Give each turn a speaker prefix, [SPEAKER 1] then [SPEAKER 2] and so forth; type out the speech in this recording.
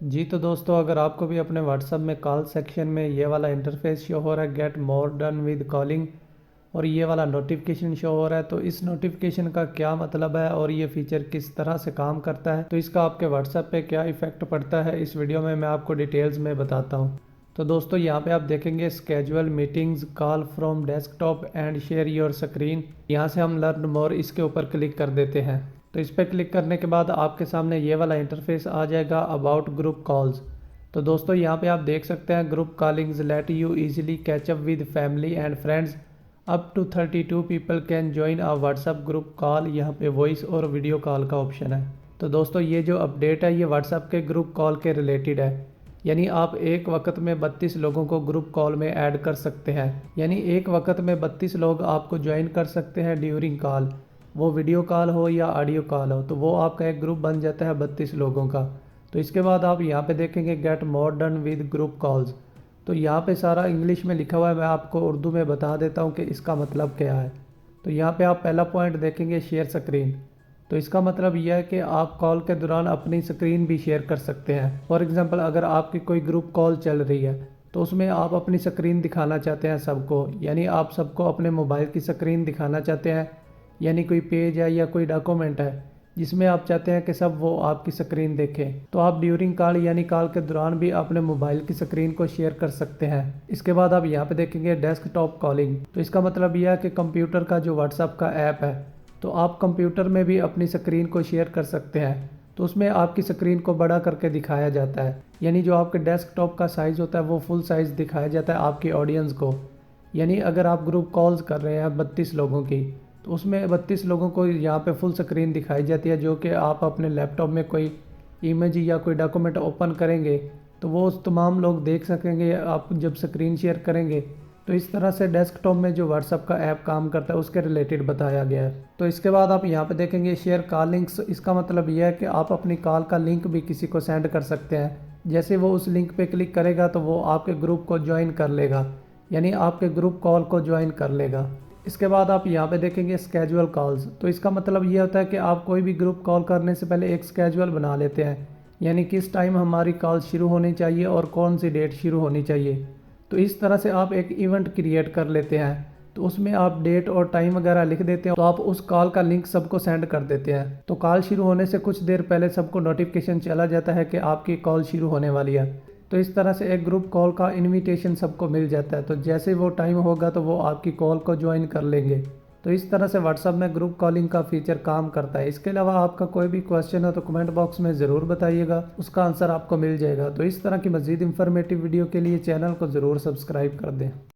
[SPEAKER 1] जी तो दोस्तों, अगर आपको भी अपने व्हाट्सएप में कॉल सेक्शन में ये वाला इंटरफेस शो हो रहा है, get more done with calling, और ये वाला नोटिफिकेशन शो हो रहा है, तो इस नोटिफिकेशन का क्या मतलब है और ये फीचर किस तरह से काम करता है, तो इसका आपके व्हाट्सएप पे क्या इफेक्ट पड़ता है, इस वीडियो में मैं आपको डिटेल्स में बताता हूँ। तो दोस्तों, यहाँ पे आप देखेंगे schedule meetings, call from desktop and share your screen. यहाँ से हम लर्न मोर इसके ऊपर क्लिक कर देते हैं। तो इस पर क्लिक करने के बाद आपके सामने ये वाला इंटरफेस आ जाएगा, अबाउट ग्रुप कॉल्स। तो दोस्तों, यहाँ पे आप देख सकते हैं group callings let you easily catch up with family and friends, up to 32 people can join a WhatsApp group call. यहाँ पे वॉइस और वीडियो कॉल का ऑप्शन है। तो दोस्तों, ये जो अपडेट है ये व्हाट्सएप के ग्रुप कॉल के रिलेटेड है। यानी आप एक वक्त में 32 लोगों को ग्रुप कॉल में ऐड कर सकते हैं। यानी एक वक्त में 32 लोग आपको ज्वाइन कर सकते हैं ड्यूरिंग कॉल, वो वीडियो कॉल हो या ऑडियो कॉल हो, तो वो आपका एक ग्रुप बन जाता है 32 लोगों का। तो इसके बाद आप यहाँ पे देखेंगे get more done with group calls. तो यहाँ पे सारा इंग्लिश में लिखा हुआ है, मैं आपको उर्दू में बता देता हूँ कि इसका मतलब क्या है। तो यहाँ पे आप पहला पॉइंट देखेंगे शेयर स्क्रीन। तो इसका मतलब यह है कि आप कॉल के दौरान अपनी स्क्रीन भी शेयर कर सकते हैं। फॉर एग्जांपल, अगर आपकी कोई ग्रुप कॉल चल रही है तो उसमें आप अपनी स्क्रीन दिखाना चाहते हैं सबको, यानी आप सबको अपने मोबाइल की स्क्रीन दिखाना चाहते हैं। यानी कोई पेज है या कोई डॉक्यूमेंट है जिसमें आप चाहते हैं कि सब वो आपकी स्क्रीन देखें, तो आप ड्यूरिंग कॉल यानी कॉल के दौरान भी अपने मोबाइल की स्क्रीन को शेयर कर सकते हैं। इसके बाद आप यहाँ पे देखेंगे डेस्कटॉप कॉलिंग। तो इसका मतलब यह है कि कंप्यूटर का जो व्हाट्सएप का ऐप है, तो आप कंप्यूटर में भी अपनी स्क्रीन को शेयर कर सकते हैं। तो उसमें आपकी स्क्रीन को बड़ा करके दिखाया जाता है, यानी जो आपके डेस्कटॉप का साइज़ होता है वो फुल साइज़ दिखाया जाता है आपकी ऑडियंस को। यानी अगर आप ग्रुप कॉल्स कर रहे हैं 32 लोगों की, तो उसमें 32 लोगों को यहाँ पे फुल स्क्रीन दिखाई जाती है, जो कि आप अपने लैपटॉप में कोई इमेज या कोई डॉक्यूमेंट ओपन करेंगे तो वो तमाम लोग देख सकेंगे आप जब स्क्रीन शेयर करेंगे। तो इस तरह से डेस्कटॉप में जो व्हाट्सएप का ऐप काम करता है उसके रिलेटेड बताया गया है। तो इसके बाद आप यहाँ पे देखेंगे शेयर कॉल लिंक्स। इसका मतलब यह है कि आप अपनी कॉल का लिंक भी किसी को सेंड कर सकते हैं। जैसे वो उस लिंक पे क्लिक करेगा तो वो आपके ग्रुप को ज्वाइन कर लेगा, यानी आपके ग्रुप कॉल को ज्वाइन कर लेगा। इसके बाद आप यहाँ पे देखेंगे स्केजुअल कॉल्स। तो इसका मतलब ये होता है कि आप कोई भी ग्रुप कॉल करने से पहले एक स्केजुअल बना लेते हैं, यानी किस टाइम हमारी कॉल शुरू होनी चाहिए और कौन सी डेट शुरू होनी चाहिए। तो इस तरह से आप एक इवेंट क्रिएट कर लेते हैं, तो उसमें आप डेट और टाइम वगैरह लिख देते हैं, तो आप उस कॉल का लिंक सबको सेंड कर देते हैं। तो कॉल शुरू होने से कुछ देर पहले सबको नोटिफिकेशन चला जाता है कि आपकी कॉल शुरू होने वाली है। तो इस तरह से एक ग्रुप कॉल का इनविटेशन सबको मिल जाता है, तो जैसे वो टाइम होगा तो वो आपकी कॉल को ज्वाइन कर लेंगे। तो इस तरह से व्हाट्सएप में ग्रुप कॉलिंग का फीचर काम करता है। इसके अलावा आपका कोई भी क्वेश्चन हो तो कमेंट बॉक्स में ज़रूर बताइएगा, उसका आंसर आपको मिल जाएगा। तो इस तरह की मज़ीद इंफॉर्मेटिव वीडियो के लिए चैनल को ज़रूर सब्सक्राइब कर दें।